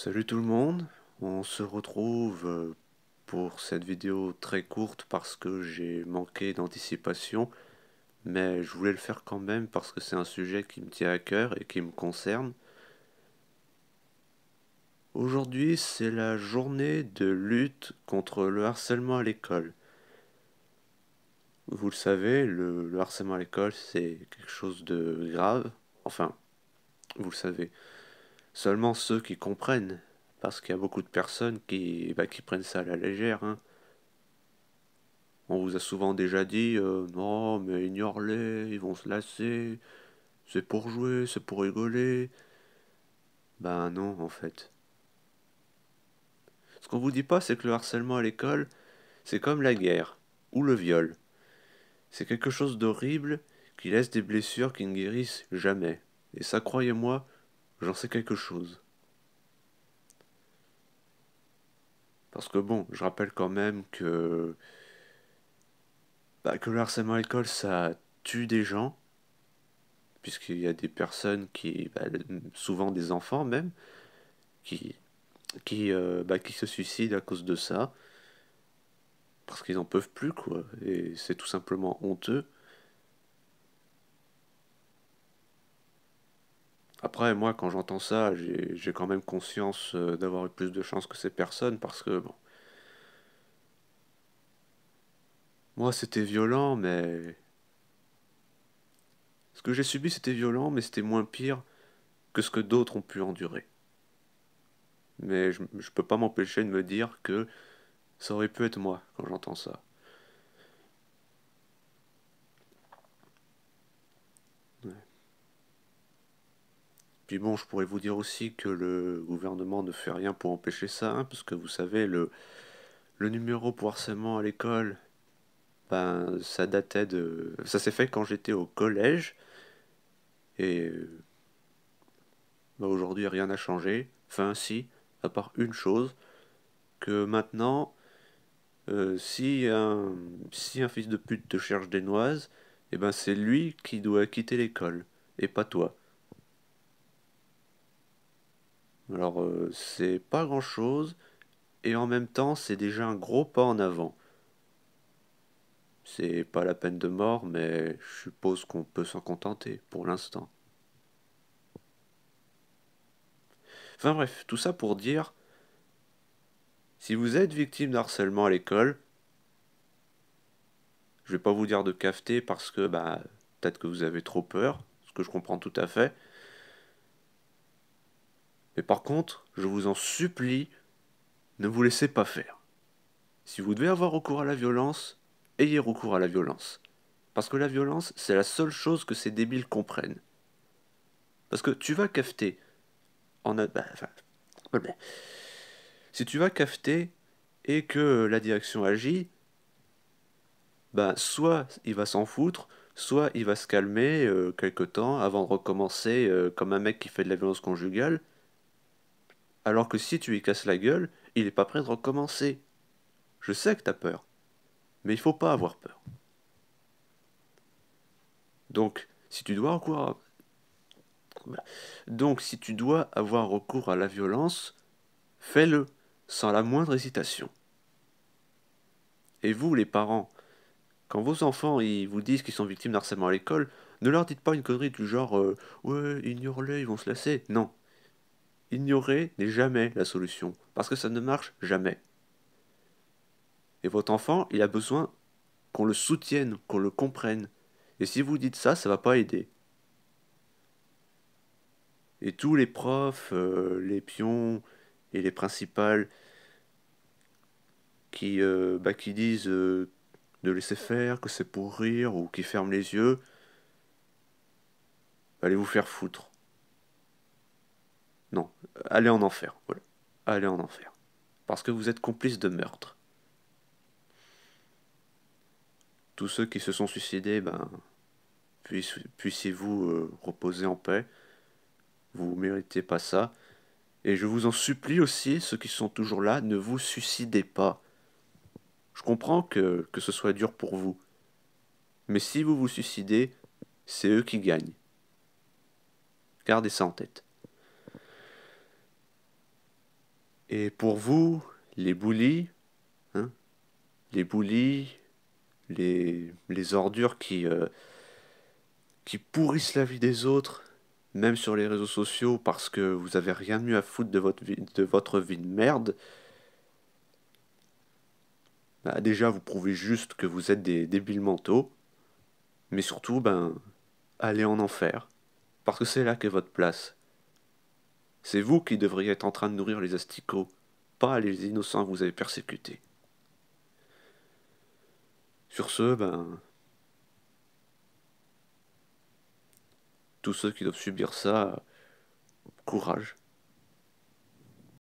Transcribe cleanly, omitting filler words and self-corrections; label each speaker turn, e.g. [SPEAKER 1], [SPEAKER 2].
[SPEAKER 1] Salut tout le monde, on se retrouve pour cette vidéo très courte parce que j'ai manqué d'anticipation, mais je voulais le faire quand même parce que c'est un sujet qui me tient à cœur et qui me concerne. Aujourd'hui, c'est la journée de lutte contre le harcèlement à l'école. Vous le savez, le harcèlement à l'école, c'est quelque chose de grave. Enfin, vous le savez. Seulement ceux qui comprennent, parce qu'il y a beaucoup de personnes qui prennent ça à la légère, hein. On vous a souvent déjà dit non, mais ignore-les, ils vont se lasser, c'est pour jouer, c'est pour rigoler. Ben non, en fait. Ce qu'on vous dit pas, c'est que le harcèlement à l'école, c'est comme la guerre ou le viol. C'est quelque chose d'horrible qui laisse des blessures qui ne guérissent jamais. Et ça, croyez-moi, j'en sais quelque chose. Parce que bon, je rappelle quand même que le harcèlement à l'école, ça tue des gens, puisqu'il y a des personnes souvent des enfants même, qui qui se suicident à cause de ça, parce qu'ils n'en peuvent plus, quoi. Et c'est tout simplement honteux. Après, moi, quand j'entends ça, j'ai quand même conscience d'avoir eu plus de chance que ces personnes, parce que, bon, moi, c'était violent, mais... Ce que j'ai subi, c'était violent, mais c'était moins pire que ce que d'autres ont pu endurer. Mais je peux pas m'empêcher de me dire que ça aurait pu être moi quand j'entends ça. Ouais. Puis bon, je pourrais vous dire aussi que le gouvernement ne fait rien pour empêcher ça, hein, parce que vous savez, le numéro pour harcèlement à l'école, ben, ça s'est fait quand j'étais au collège, et ben, aujourd'hui rien n'a changé. Enfin, si, à part une chose, que maintenant, si un fils de pute te cherche des noises, et ben c'est lui qui doit quitter l'école, et pas toi. Alors, c'est pas grand-chose, et en même temps, c'est déjà un gros pas en avant. C'est pas la peine de mort, mais je suppose qu'on peut s'en contenter pour l'instant. Enfin bref, tout ça pour dire, si vous êtes victime d'harcèlement à l'école, je vais pas vous dire de cafeter parce que bah peut-être que vous avez trop peur, ce que je comprends tout à fait. Mais par contre, je vous en supplie, ne vous laissez pas faire. Si vous devez avoir recours à la violence, ayez recours à la violence. Parce que la violence, c'est la seule chose que ces débiles comprennent. Parce que tu vas cafeter enfin, si tu vas cafeter et que la direction agit, ben soit il va s'en foutre, soit il va se calmer quelque temps avant de recommencer comme un mec qui fait de la violence conjugale, alors que si tu lui casses la gueule, il est pas prêt de recommencer. Je sais que t'as peur, mais il faut pas avoir peur. Donc, si tu dois recours à... Donc, si tu dois avoir recours à la violence, fais-le, sans la moindre hésitation. Et vous, les parents, quand vos enfants ils vous disent qu'ils sont victimes d'harcèlement à l'école, ne leur dites pas une connerie du genre ouais, ignore-les, ils vont se lasser. Non, ignorer n'est jamais la solution, parce que ça ne marche jamais. Et votre enfant, il a besoin qu'on le soutienne, qu'on le comprenne. Et si vous dites ça, ça va pas aider. Et tous les profs, les pions et les principales qui disent de laisser faire, que c'est pour rire ou qui ferment les yeux, allez vous faire foutre. Non, allez en enfer, voilà. Allez en enfer. Parce que vous êtes complice de meurtre. Tous ceux qui se sont suicidés, ben, puissiez-vous reposer en paix. Vous méritez pas ça. Et je vous en supplie aussi, ceux qui sont toujours là, ne vous suicidez pas. Je comprends que ce soit dur pour vous. Mais si vous vous suicidez, c'est eux qui gagnent. Gardez ça en tête. Et pour vous, les bullies, hein, les bullies, les ordures qui pourrissent la vie des autres, même sur les réseaux sociaux parce que vous avez rien de mieux à foutre de votre vie de merde, bah déjà vous prouvez juste que vous êtes des débiles mentaux, mais surtout, ben, allez en enfer, parce que c'est là qu'est votre place. C'est vous qui devriez être en train de nourrir les asticots, pas les innocents que vous avez persécutés. Sur ce, ben, tous ceux qui doivent subir ça, courage.